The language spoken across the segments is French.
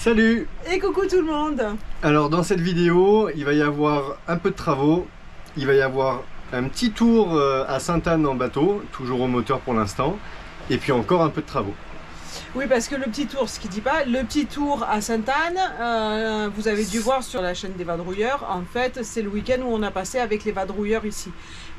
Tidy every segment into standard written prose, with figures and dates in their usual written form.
Salut! Et coucou tout le monde! Alors dans cette vidéo, il va y avoir un peu de travaux, il va y avoir un petit tour à Sainte-Anne en bateau, toujours au moteur pour l'instant, et puis encore un peu de travaux. Oui, parce que le petit tour, ce qui dit pas, le petit tour à Sainte-Anne, vous avez dû voir sur la chaîne des vadrouilleurs, en fait c'est le week-end où on a passé avec les vadrouilleurs ici.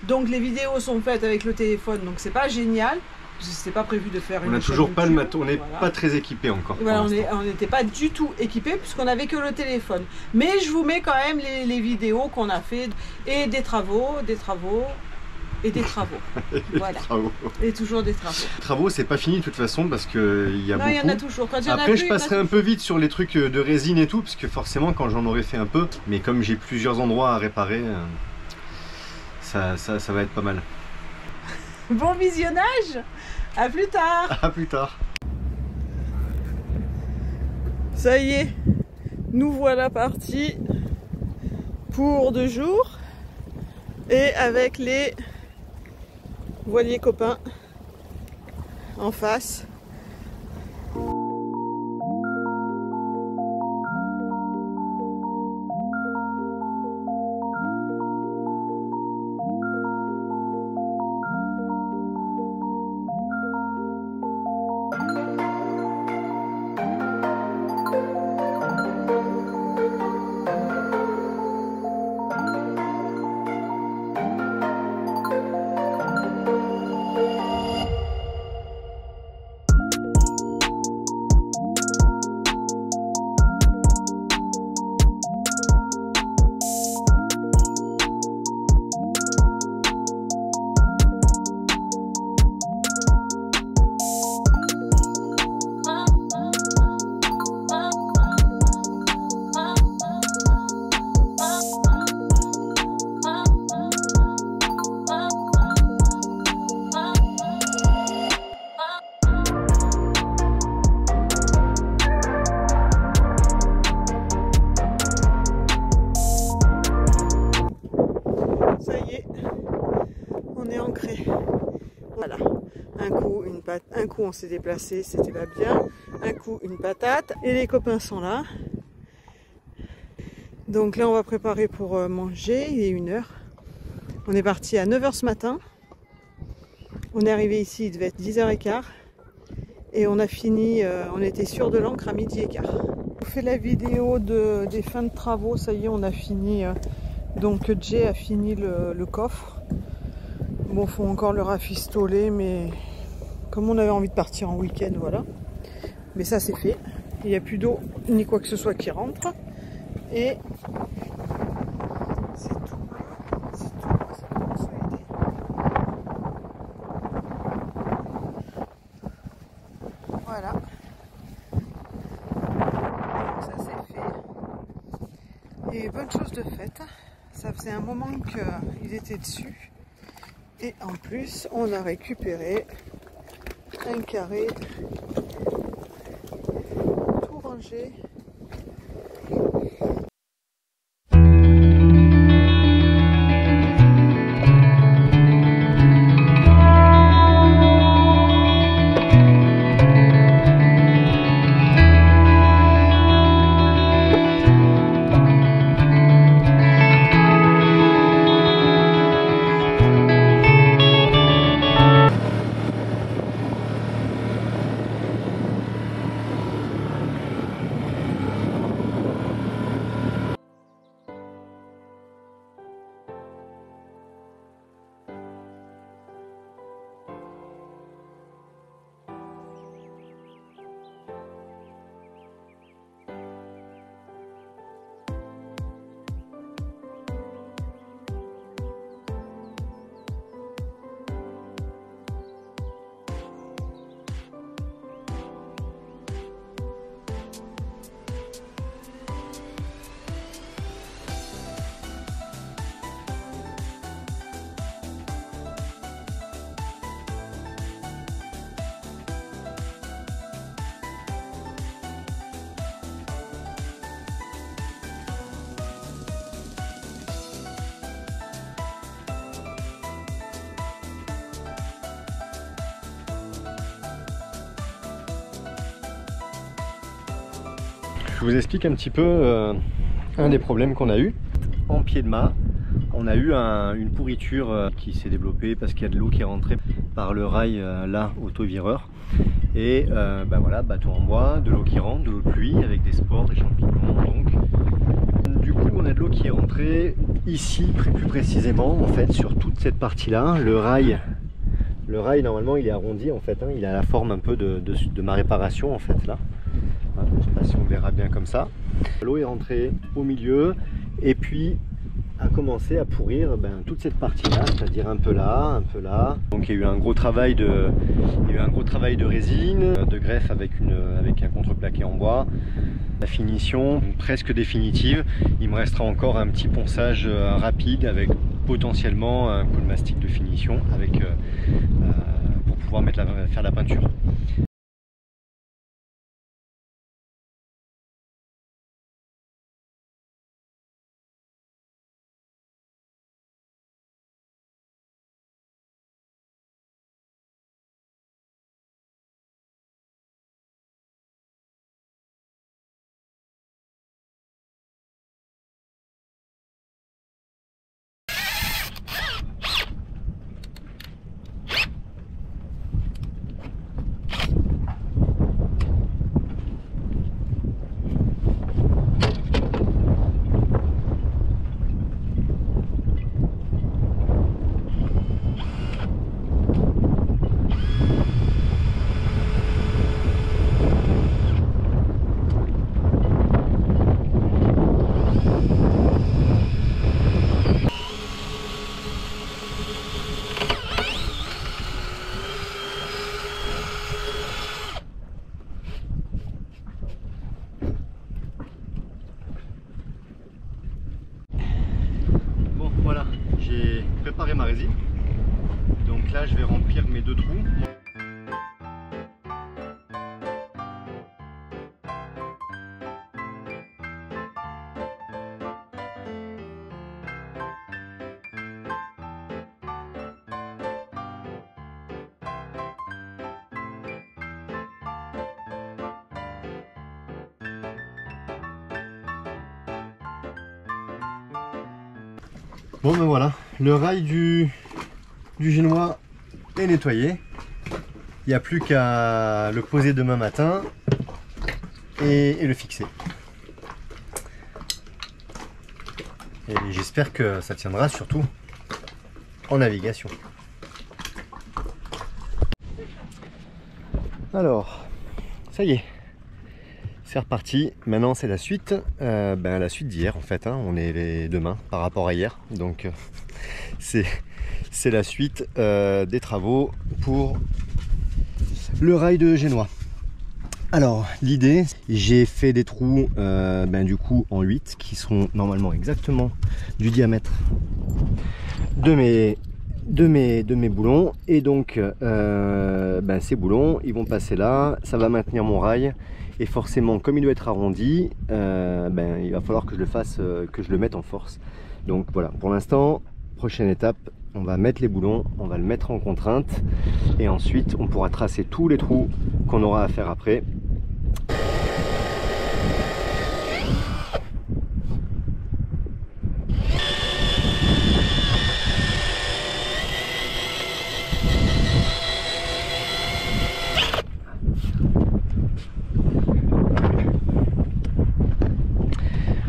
Donc les vidéos sont faites avec le téléphone, donc c'est pas génial. C'était pas prévu de faire une. On n'a toujours pas le matos, on n'est pas très équipé encore. Voilà, on n'était pas du tout équipé puisqu'on n'avait que le téléphone. Mais je vous mets quand même les vidéos qu'on a fait et des travaux et des travaux. Voilà. Et toujours des travaux. Les travaux, c'est pas fini de toute façon parce qu'il y a beaucoup. Il y en a toujours. Quand il y en a Après, plus, je passerai un peu vite sur les trucs de résine et tout, parce que forcément, quand j'en aurai fait un peu, mais comme j'ai plusieurs endroits à réparer, ça va être pas mal. Bon visionnage! À plus tard! À plus tard! Ça y est, nous voilà partis pour 2 jours et avec les voiliers copains en face. Voilà, un coup on s'est déplacé, c'était pas bien, un coup une patate, et les copains sont là. Donc là on va préparer pour manger, il est 1h. On est parti à 9h ce matin, on est arrivé ici, il devait être 10h15, et on a fini, on était sûr de l'ancre à 12h15. On fait la vidéo des fins de travaux, ça y est on a fini, donc Jay a fini le coffre. Bon, faut encore le rafistoler, mais comme on avait envie de partir en week-end, voilà. Mais ça, c'est fait. Il n'y a plus d'eau ni quoi que ce soit qui rentre. Et c'est tout. C'est tout. Ça commence à aider. Voilà. Donc ça, c'est fait. Et bonne chose de faite. Ça faisait un moment qu'il était dessus. Et en plus, on a récupéré un carré tout rangé. je vous explique un petit peu un des problèmes qu'on a eu. En pied de mât, on a eu une pourriture qui s'est développée parce qu'il y a de l'eau qui est rentrée par le rail là, autovireur. Et ben voilà, bateau en bois, de l'eau qui rentre, de l'eau de pluie avec des spores, des champignons. Donc, du coup, on a de l'eau qui est rentrée ici, plus précisément, en fait, sur toute cette partie-là. Le rail, normalement, il est arrondi, en fait. Hein, il a la forme un peu de ma réparation, en fait, là. Voilà, je ne sais pas si on verra bien comme ça. L'eau est rentrée au milieu et puis a commencé à pourrir toute cette partie-là, c'est-à-dire un peu là. Donc il y a eu un gros travail de résine, de greffe avec un contreplaqué en bois. La finition presque définitive. Il me restera encore un petit ponçage rapide avec potentiellement un coup de mastic de finition pour pouvoir faire la peinture. Voilà, j'ai préparé ma résine. Donc là, je vais remplir mes 2 trous. Bon ben voilà, le rail du génois est nettoyé. Il n'y a plus qu'à le poser demain matin et le fixer. Et j'espère que ça tiendra surtout en navigation. Alors, ça y est, c'est reparti. Maintenant c'est la suite, la suite d'hier en fait, hein. On est demain par rapport à hier, donc c'est la suite des travaux pour le rail de génois. Alors l'idée, j'ai fait des trous du coup en 8 qui seront normalement exactement du diamètre de mes boulons, et donc ces boulons ils vont passer là, ça va maintenir mon rail. Et forcément, comme il doit être arrondi, il va falloir que je le fasse, que je le mette en force. Donc voilà, pour l'instant, prochaine étape, on va mettre les boulons, on va le mettre en contrainte, et ensuite on pourra tracer tous les trous qu'on aura à faire après.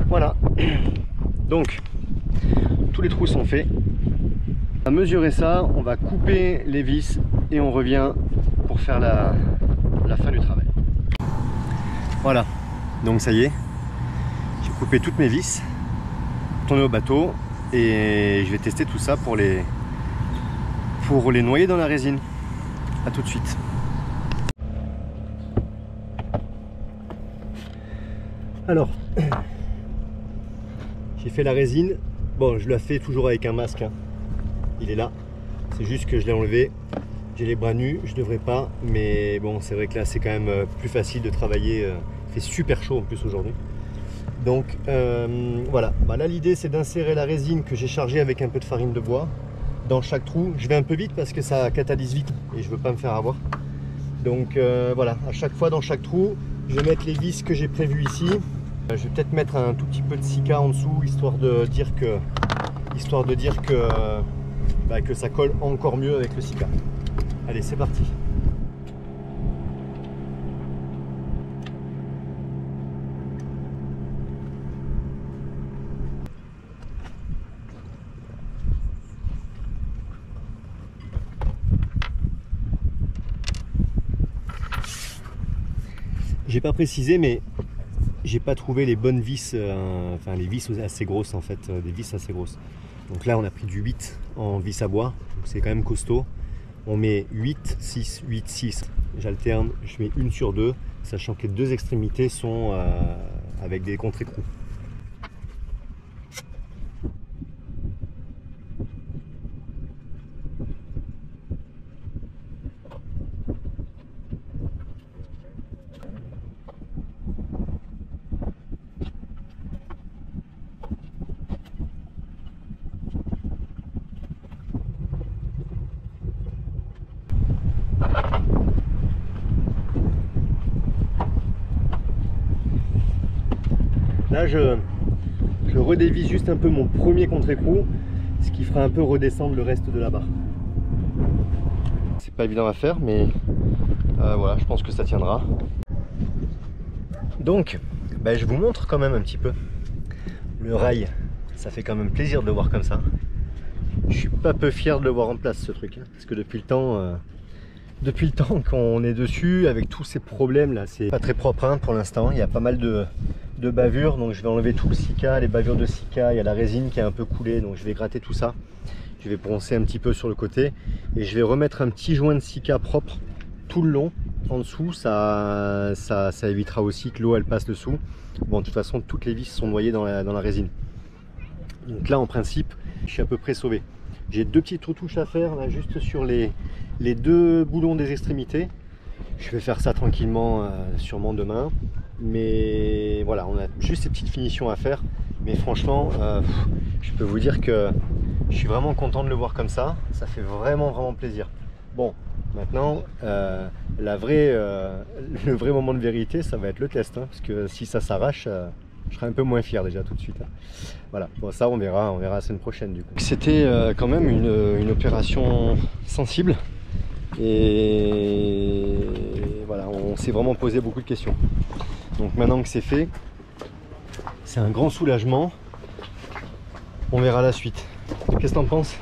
Voilà, donc tous les trous sont faits. On va mesurer ça, on va couper les vis et on revient pour faire la fin du travail. Voilà, donc ça y est, j'ai coupé toutes mes vis, tourné au bateau, et je vais tester tout ça pour les noyer dans la résine. A tout de suite. Alors, j'ai fait la résine. Bon, je la fais toujours avec un masque, hein. Il est là, c'est juste que je l'ai enlevé. J'ai les bras nus, je devrais pas, mais bon, c'est vrai que là c'est quand même plus facile de travailler. Il fait super chaud en plus aujourd'hui. Donc voilà, là l'idée c'est d'insérer la résine que j'ai chargée avec un peu de farine de bois dans chaque trou. Je vais un peu vite parce que ça catalyse vite et je veux pas me faire avoir. Donc voilà, à chaque fois dans chaque trou, je vais mettre les vis que j'ai prévues ici. Je vais peut-être mettre un tout petit peu de sika en dessous, histoire de dire que ça colle encore mieux avec le sika. Allez, c'est parti. J'ai pas précisé, mais j'ai pas trouvé les bonnes vis, enfin les vis assez grosses en fait, des vis assez grosses. Donc là on a pris du 8 en vis à bois, c'est quand même costaud. On met 8, 6, 8, 6. J'alterne, je mets une sur deux, sachant que les deux extrémités sont avec des contre-écrous. Là, je redévise juste un peu mon premier contre-écrou, ce qui fera un peu redescendre le reste de la barre. C'est pas évident à faire, mais voilà, je pense que ça tiendra. Donc, je vous montre quand même un petit peu le rail. Ça fait quand même plaisir de le voir comme ça. Je suis pas peu fier de le voir en place, ce truc, hein, parce que depuis le temps qu'on est dessus, avec tous ces problèmes là, c'est pas très propre hein, pour l'instant. Il y a pas mal de bavures, donc je vais enlever tout le sika, les bavures de sika. Il y a la résine qui est un peu coulée, donc je vais gratter tout ça. Je vais poncer un petit peu sur le côté et je vais remettre un petit joint de sika propre tout le long en dessous. Ça évitera aussi que l'eau elle passe dessous. Bon, de toute façon toutes les vis sont noyées dans la résine, donc là en principe je suis à peu près sauvé. J'ai deux petites retouches à faire là, juste sur les deux boulons des extrémités. Je vais faire ça tranquillement, sûrement demain. Mais voilà, on a juste ces petites finitions à faire. Mais franchement, je peux vous dire que je suis vraiment content de le voir comme ça. Ça fait vraiment plaisir. Bon, maintenant, le vrai moment de vérité, ça va être le test. Hein, parce que si ça s'arrache, je serai un peu moins fier déjà tout de suite. Hein. Voilà, bon, ça on verra la semaine prochaine du coup. C'était quand même une opération sensible. Et voilà, on s'est vraiment posé beaucoup de questions. Donc maintenant que c'est fait, c'est un grand soulagement. On verra la suite. Qu'est-ce que t'en penses?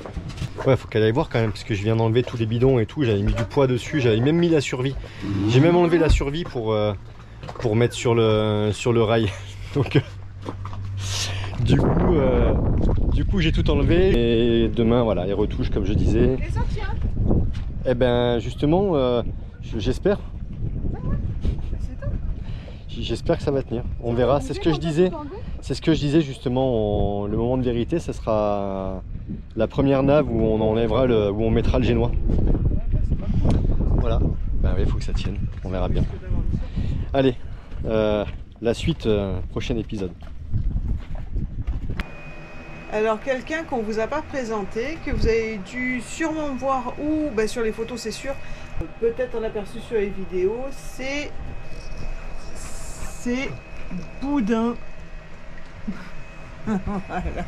Ouais, faut qu'elle aille voir quand même, parce que je viens d'enlever tous les bidons et tout. J'avais mis du poids dessus, j'avais même mis la survie. J'ai même enlevé la survie pour mettre sur le rail. Donc du coup j'ai tout enlevé. Et demain voilà, les retouches comme je disais. Et ben justement, j'espère. J'espère que ça va tenir. On verra. C'est ce que je disais. C'est ce que je disais justement. Le moment de vérité, ça sera la première nave où on enlèvera où on mettra le génois. Voilà. Ben oui, il faut que ça tienne. On verra bien. Allez, la suite, prochain épisode. Alors quelqu'un qu'on vous a pas présenté, que vous avez dû sûrement voir ou sur les photos c'est sûr, peut-être en aperçu sur les vidéos, c'est Boudin. Voilà.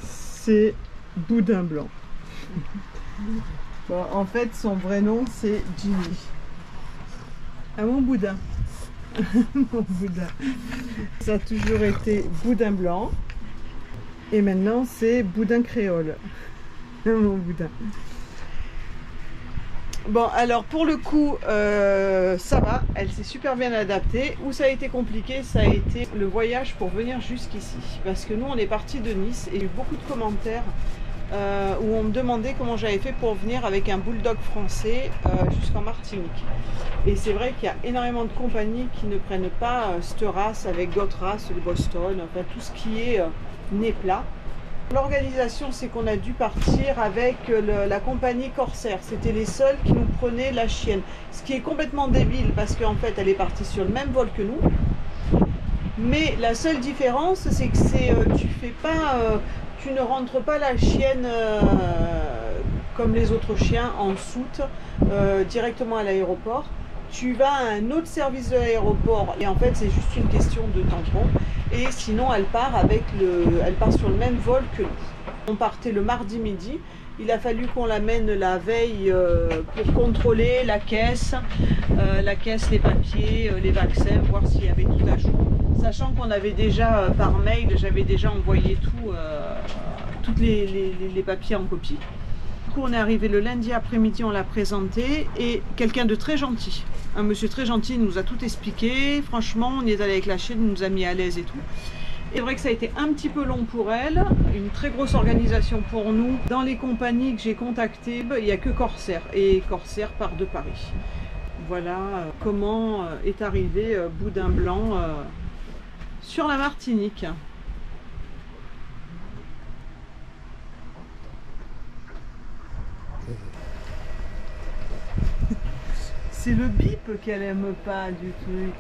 C'est Boudin blanc. Bon, en fait son vrai nom c'est Jimmy. Ah mon Boudin. Mon Boudin. Ça a toujours été Boudin blanc et maintenant c'est Boudin créole. Mon Boudin. Bon alors pour le coup ça va, elle s'est super bien adaptée. Où ça a été compliqué, ça a été le voyage pour venir jusqu'ici, parce que nous on est parti de Nice et il y a eu beaucoup de commentaires où on me demandait comment j'avais fait pour venir avec un bulldog français jusqu'en Martinique. Et c'est vrai qu'il y a énormément de compagnies qui ne prennent pas cette race avec d'autres races, le Boston, enfin tout ce qui est nez plat. L'organisation, c'est qu'on a dû partir avec la compagnie Corsair. C'était les seuls qui nous prenaient la chienne. Ce qui est complètement débile parce qu'en fait, elle est partie sur le même vol que nous. Mais la seule différence, c'est que tu ne rentres pas la chienne comme les autres chiens en soute directement à l'aéroport. tu vas à un autre service de l'aéroport et en fait c'est juste une question de tampon. Et sinon elle part sur le même vol que nous. On partait le mardi midi. Il a fallu qu'on l'amène la veille pour contrôler la caisse, les papiers, les vaccins, voir s'il y avait tout à jour. Sachant qu'on avait déjà par mail, j'avais déjà envoyé tous les papiers en copie. Du coup, on est arrivé le lundi après-midi, on l'a présenté et quelqu'un de très gentil, un monsieur très gentil, nous a tout expliqué. Franchement, on y est allé avec la chaîne, il nous a mis à l'aise et tout. C'est vrai que ça a été un petit peu long pour elle, une très grosse organisation pour nous. Dans les compagnies que j'ai contactées, il n'y a que Corsair, et Corsair part de Paris. Voilà comment est arrivé Boudin Blanc sur la Martinique. C'est le bip qu'elle aime pas du truc.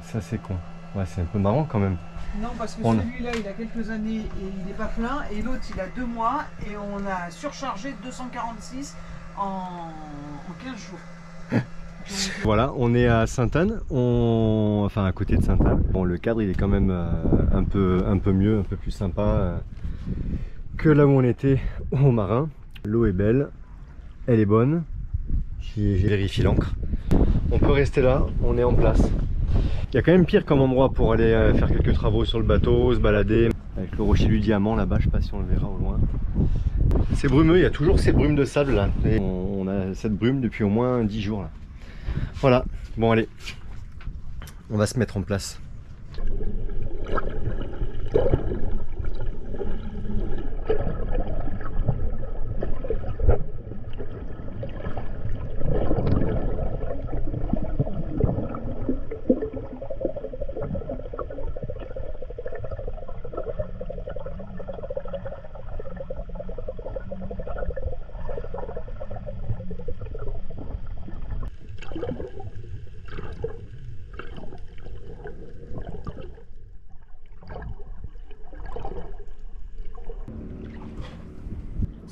Ça c'est con. Ouais, c'est un peu marrant quand même. Non, parce que celui-là, il a quelques années et il n'est pas plein. Et l'autre, il a 2 mois et on a surchargé 246 en 15 jours. Donc... Voilà, on est à Sainte-Anne, enfin à côté de Sainte-Anne. Bon, le cadre, il est quand même un peu mieux, un peu plus sympa que là où on était au Marin. L'eau est belle, elle est bonne. J'ai vérifié l'encre. On peut rester là, on est en place. Il y a quand même pire comme endroit pour aller faire quelques travaux sur le bateau, se balader. Avec le rocher du diamant là-bas, je ne sais pas si on le verra au loin. C'est brumeux, il y a toujours ces brumes de sable là. Et on a cette brume depuis au moins 10 jours là. Voilà, bon allez, on va se mettre en place.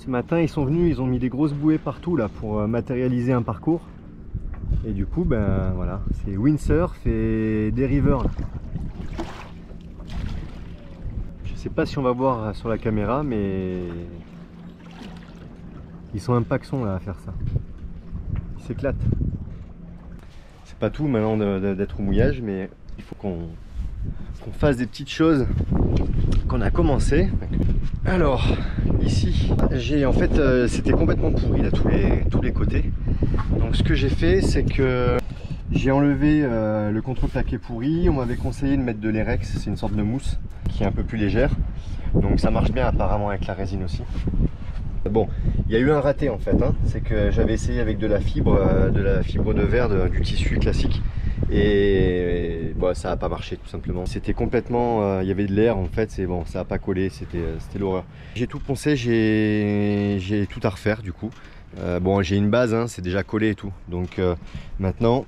Ce matin ils sont venus, ils ont mis des grosses bouées partout là pour matérialiser un parcours. Et du coup ben voilà, c'est windsurf et dériveur là. Je sais pas si on va voir sur la caméra, mais ils sont un paxon là à faire ça. Ils s'éclatent. C'est pas tout maintenant d'être au mouillage, mais il faut qu'on fasse des petites choses qu'on a commencé. Alors ici j'ai en fait c'était complètement pourri là tous les côtés. Donc ce que j'ai fait, c'est que j'ai enlevé le contreplaqué pourri. On m'avait conseillé de mettre de l'Erex, c'est une sorte de mousse qui est un peu plus légère. Donc ça marche bien apparemment avec la résine aussi. Bon, il y a eu un raté en fait, hein. C'est que j'avais essayé avec de la fibre de verre, du tissu classique. Et bon, ça n'a pas marché tout simplement. C'était complètement, il y avait de l'air en fait, c'est bon, ça n'a pas collé, c'était l'horreur. J'ai tout poncé, j'ai tout à refaire du coup. Bon, j'ai une base, hein, c'est déjà collé et tout. Donc maintenant,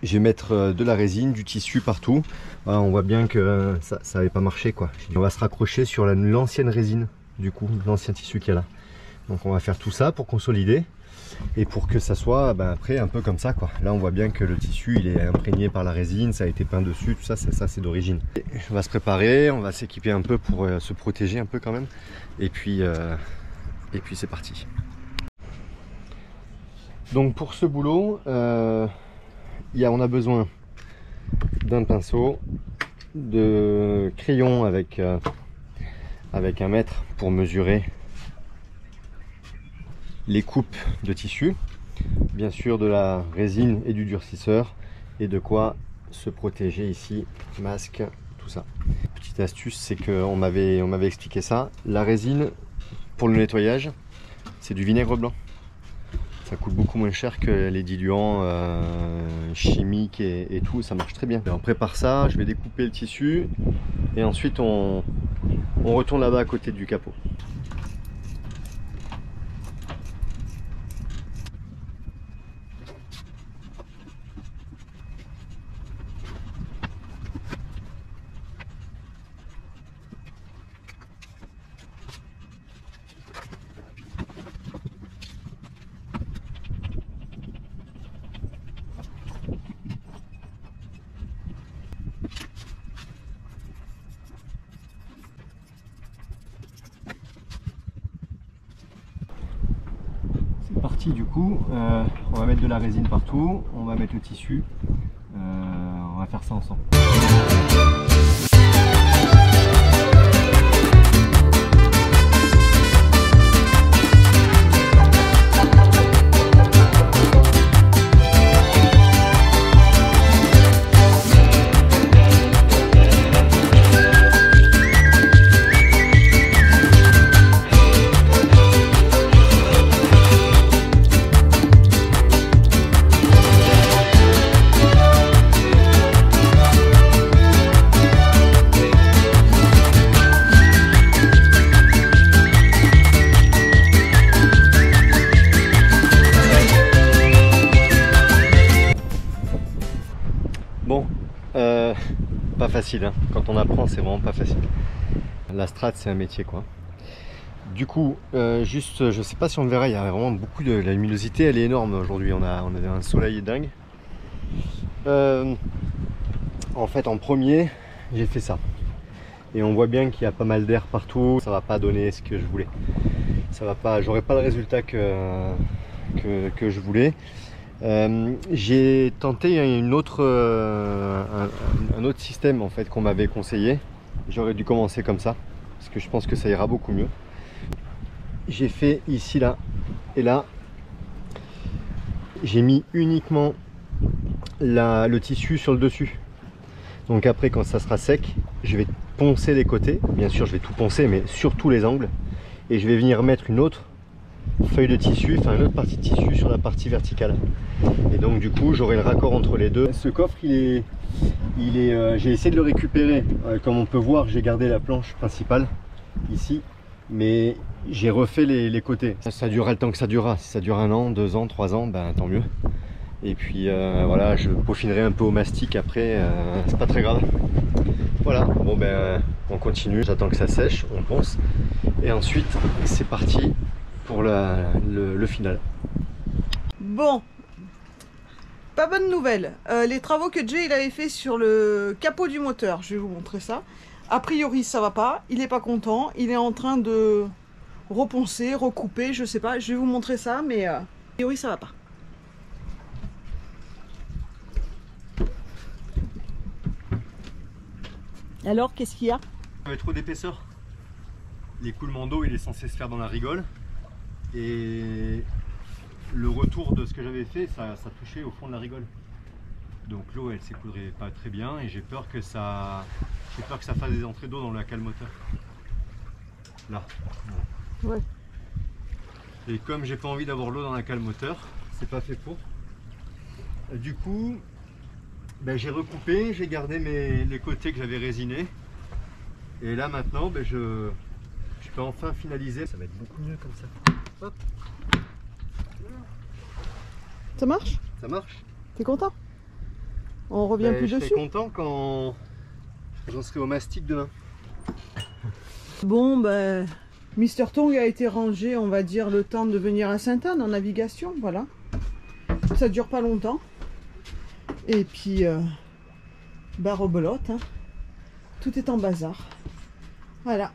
je vais mettre de la résine, du tissu partout. Voilà, on voit bien que ça n'avait pas marché quoi. On va se raccrocher sur l'ancienne résine, du coup, l'ancien tissu qu'il y a là. Donc on va faire tout ça pour consolider. Et pour que ça soit après un peu comme ça quoi. Là on voit bien que le tissu il est imprégné par la résine, ça a été peint dessus, tout ça c'est d'origine. On va se préparer, on va s'équiper un peu pour se protéger un peu quand même. Et puis c'est parti. Donc pour ce boulot, on a besoin d'un pinceau, de crayon avec un mètre pour mesurer les coupes de tissu, bien sûr de la résine et du durcisseur, et de quoi se protéger ici, masque, tout ça. Petite astuce, c'est qu'on m'avait expliqué ça, la résine pour le nettoyage c'est du vinaigre blanc, ça coûte beaucoup moins cher que les diluants chimiques et tout, ça marche très bien. Et on prépare ça, je vais découper le tissu et ensuite on retourne là-bas à côté du capot. Du coup, on va mettre de la résine partout, on va mettre le tissu, on va faire ça ensemble. Bon, pas facile, hein. Quand on apprend c'est vraiment pas facile. La strat c'est un métier quoi. Du coup, juste, je sais pas si on le verra, il y a vraiment beaucoup de... La luminosité elle est énorme aujourd'hui, on a un soleil dingue. En fait en premier, j'ai fait ça. Et on voit bien qu'il y a pas mal d'air partout, ça va pas donner ce que je voulais. Ça va pas, j'aurai pas le résultat que je voulais. J'ai tenté un autre système en fait qu'on m'avait conseillé. J'aurais dû commencer comme ça parce que je pense que ça ira beaucoup mieux. J'ai fait ici, là et là, j'ai mis uniquement le tissu sur le dessus. Donc après quand ça sera sec, je vais poncer les côtés, bien sûr je vais tout poncer mais surtout les angles, et je vais venir mettre une autre feuille de tissu, enfin une autre partie de tissu sur la partie verticale. Et donc du coup j'aurai le raccord entre les deux. Ce coffre j'ai essayé de le récupérer, comme on peut voir j'ai gardé la planche principale ici, mais j'ai refait les côtés. Ça durera le temps que ça durera, si ça dure 1 an, 2 ans, 3 ans, ben tant mieux. Et puis voilà, je peaufinerai un peu au mastic après, c'est pas très grave. Voilà, bon ben on continue, j'attends que ça sèche, on ponce. Et ensuite c'est parti pour le final. Bon, pas bonne nouvelle. Les travaux que Jay il avait fait sur le capot du moteur, je vais vous montrer ça. A priori ça va pas, il est pas content, il est en train de reponcer, recouper, je sais pas, je vais vous montrer ça, mais a priori ça va pas. Alors, qu'est-ce qu'il y a? Il y avait trop d'épaisseur. L'écoulement d'eau il est censé se faire dans la rigole. Et le retour de ce que j'avais fait, ça touchait au fond de la rigole. Donc l'eau elle s'écoulerait pas très bien et j'ai peur que ça fasse des entrées d'eau dans le cale moteur. Là. Ouais. Et comme j'ai pas envie d'avoir l'eau dans la cale moteur, c'est pas fait pour. Du coup, ben, j'ai recoupé, j'ai gardé les côtés que j'avais résinés. Et là maintenant, ben, je peux enfin finaliser. Ça va être beaucoup mieux comme ça. Hop. Ça marche? Ça marche. T'es content? On revient plus dessus? Je dessus? serai content quand j'en serai au mastic demain. Bon, ben, Mister Tong a été rangé, on va dire, le temps de venir à Sainte-Anne en navigation, voilà. Ça dure pas longtemps. Et puis, bah rebelote, hein. Tout est en bazar. Voilà.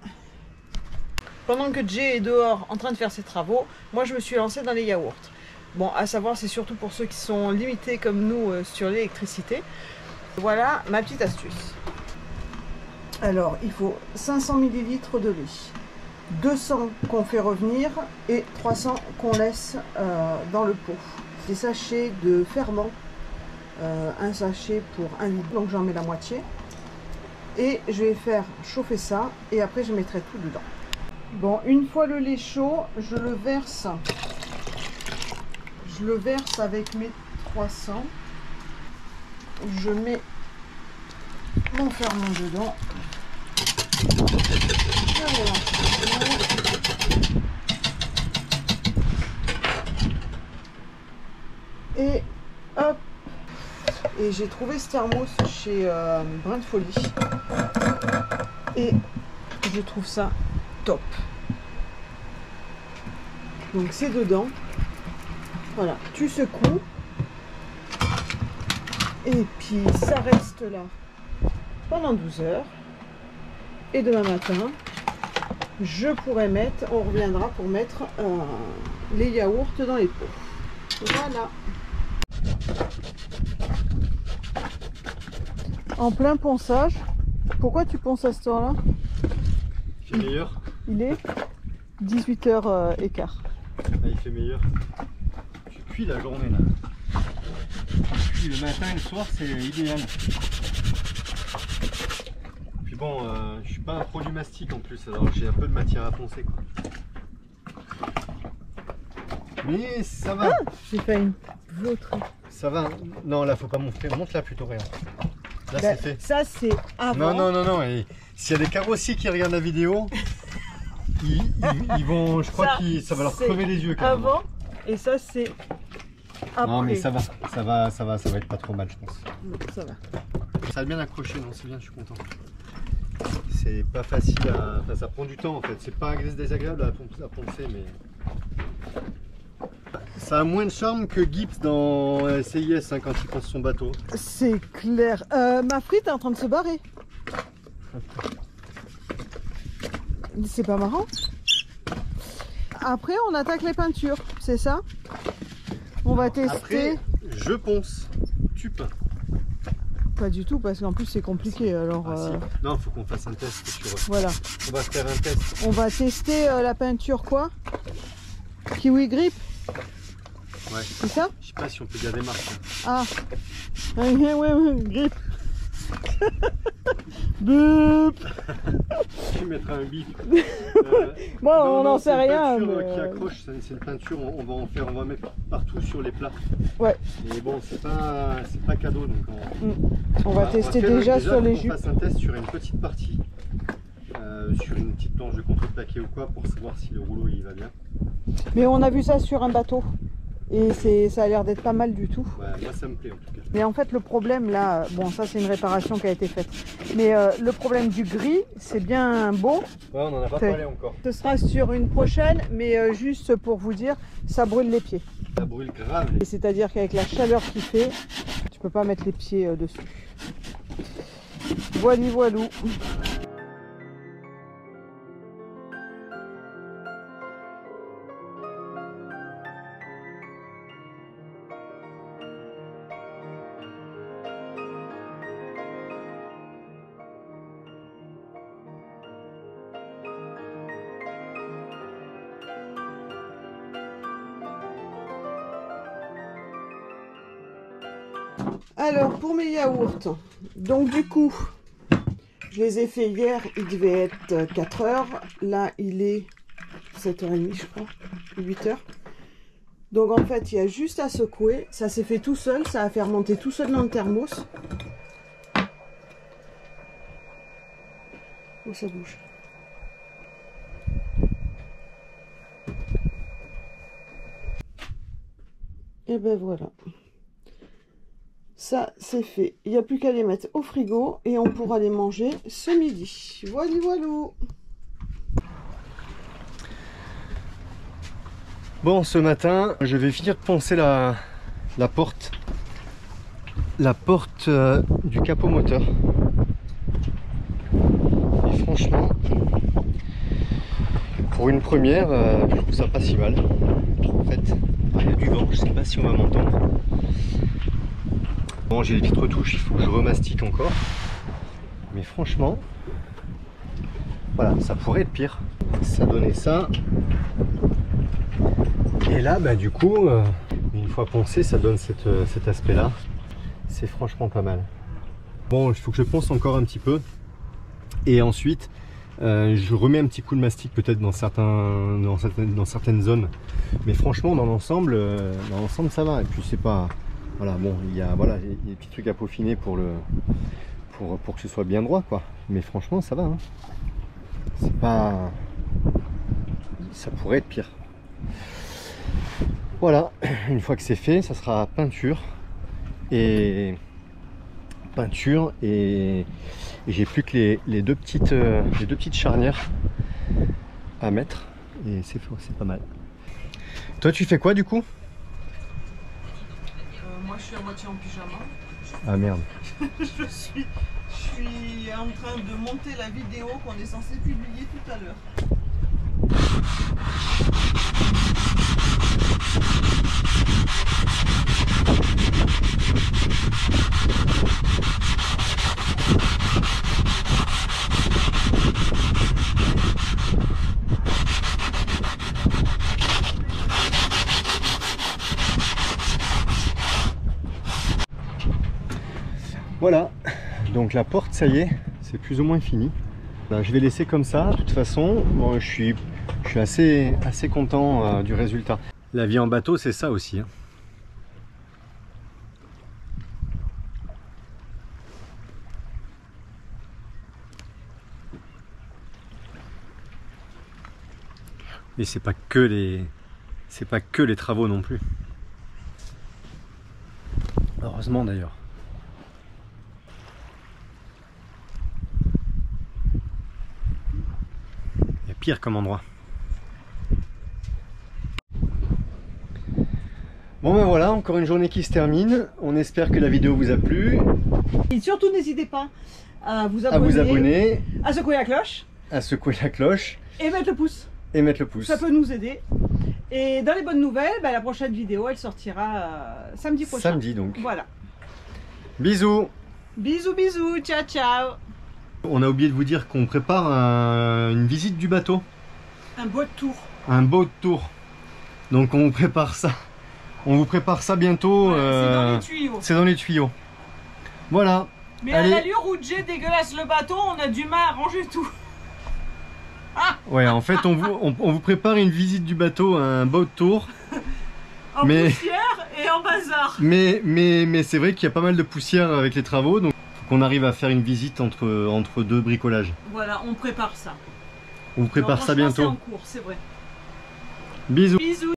Pendant que Jay est dehors en train de faire ses travaux, moi je me suis lancée dans les yaourts. Bon, à savoir, c'est surtout pour ceux qui sont limités comme nous sur l'électricité. Voilà ma petite astuce. Alors, il faut 500 ml de lait, 200 qu'on fait revenir et 300 qu'on laisse dans le pot. Des sachets de ferment, un sachet pour 1 litre, donc j'en mets la moitié. Et je vais faire chauffer ça et après je mettrai tout dedans. Bon, une fois le lait chaud, je le verse avec mes 300. Je mets mon ferment dedans. Je mélange. Et hop. Et j'ai trouvé ce thermos chez Brin de Folie. Et je trouve ça top. Donc c'est dedans. Voilà, tu secoues. Et puis ça reste là pendant 12 heures. Et demain matin, je pourrai mettre, on reviendra pour mettre les yaourts dans les pots. Voilà. En plein ponçage. Pourquoi tu ponces à cette heure-là? Il fait meilleur. Il est 18h15. Ah, il fait meilleur. Je cuis la journée là. Puis le matin et le soir c'est idéal. Puis bon, je suis pas un pro du mastic en plus, alors j'ai un peu de matière à poncer quoi. Mais ça va. Ah, j'ai fait une vautrer. Ça va. Non là faut pas montrer, monte là plutôt rien. Là Ben, c'est fait. ça c'est avant. Non. Et s'il y a des carrossiers qui regardent la vidéo, ils vont, je crois que ça va leur crever les yeux. Carrément. Avant et ça c'est après. Non mais ça va être pas trop mal je pense. Non, ça va. Ça a bien accroché, non c'est bien, je suis content. C'est pas facile à... Enfin, ça prend du temps en fait, c'est pas désagréable à poncer mais... Ça a moins de charme que Gibbs dans CIS hein, quand il ponce son bateau. C'est clair. Ma frite est en train de se barrer. C'est pas marrant. Après on attaque les peintures, c'est ça? On va tester. Après, je ponce, tu peins. Pas du tout parce qu'en plus c'est compliqué alors. Ah, si. Non, il faut qu'on fasse un test sur... Voilà. On va faire un test. On va tester la peinture quoi? Kiwi Grip? Ouais. C'est ça? Je sais pas si on peut dire des marques. Ah. Hein. Ouais, Grip. Boop. Tu mettras un bip. Bon, on n'en sait rien. C'est une Mais... peinture qui accroche, c'est une peinture, on va mettre partout sur les plats. Ouais. Et bon, c'est pas cadeau. Donc on va tester déjà sur les jupes. On fasse un test sur une petite partie, sur une petite planche de contreplaqué ou quoi, pour savoir si le rouleau il va bien. Mais on a vu ça sur un bateau. Et ça a l'air d'être pas mal du tout. Ouais, moi ça me plaît en tout cas. Mais en fait le problème là, bon ça c'est une réparation qui a été faite. Mais le problème du gris, c'est bien beau. Ouais, on n'en a pas parlé encore. Ce sera sur une prochaine, mais juste pour vous dire, ça brûle les pieds. Ça brûle grave. C'est-à-dire qu'avec la chaleur qu'il fait, tu peux pas mettre les pieds dessus. Voili voilou. Alors pour mes yaourts, donc du coup, je les ai fait hier, il devait être 4 heures. Là, il est 7h30, je crois, 8 heures. Donc en fait, il y a juste à secouer. Ça s'est fait tout seul, ça a fermenté tout seul dans le thermos. Oh, ça bouge. Et ben voilà. Ça, c'est fait. Il n'y a plus qu'à les mettre au frigo et on pourra les manger ce midi. Voilà, voilà. Bon, ce matin, je vais finir de poncer la porte. La porte du capot moteur. Et franchement, pour une première, je trouve ça pas si mal. En fait, il y a du vent, je sais pas si on va m'entendre. Bon, j'ai les petites retouches, il faut que je remastique encore. Mais franchement, voilà, ça pourrait être pire. Ça donnait ça. Et là, bah, du coup, une fois poncé, ça donne cet aspect-là. C'est franchement pas mal. Bon, il faut que je ponce encore un petit peu. Et ensuite, je remets un petit coup de mastic peut-être dans certaines zones. Mais franchement, dans l'ensemble, ça va. Et puis c'est pas... Voilà, bon, il y a des petits trucs à peaufiner pour que ce soit bien droit, quoi. Mais franchement, ça va. Hein. C'est pas... Ça pourrait être pire. Voilà, une fois que c'est fait, ça sera peinture. Et j'ai plus que les deux petites charnières à mettre. Et c'est pas mal. Toi, tu fais quoi du coup? Moi, je suis à moitié en pyjama. Ah merde. je suis en train de monter la vidéo qu'on est censé publier tout à l'heure. Voilà, donc la porte, ça y est, c'est plus ou moins fini. Ben, je vais laisser comme ça. De toute façon, bon, je suis assez content du résultat. La vie en bateau, c'est ça aussi. Hein. Et c'est pas que les travaux non plus. Heureusement d'ailleurs. Il y a pire comme endroit. Bon ben voilà, encore une journée qui se termine. On espère que la vidéo vous a plu. Et surtout n'hésitez pas à vous abonner, à secouer la cloche, et mettre le pouce. Ça peut nous aider. Et dans les bonnes nouvelles, bah, la prochaine vidéo elle sortira samedi prochain. Samedi donc. Voilà. Bisous. Bisous, bisous, ciao, ciao. On a oublié de vous dire qu'on prépare une visite du bateau. Un boat tour. Un boat tour. Donc on prépare ça. On vous prépare ça bientôt. Voilà, c'est dans les tuyaux. C'est dans les tuyaux. Voilà. Mais allez. à l'allure où Jay dégueulasse le bateau, on a du mal à ranger tout. Ouais, en fait, on vous prépare une visite du bateau, un boat tour. En poussière et en bazar. Mais c'est vrai qu'il y a pas mal de poussière avec les travaux, donc il faut qu'on arrive à faire une visite entre deux bricolages. Voilà, on prépare ça. On vous prépare ça bientôt. C'est en cours, c'est vrai. Bisous. Bisous.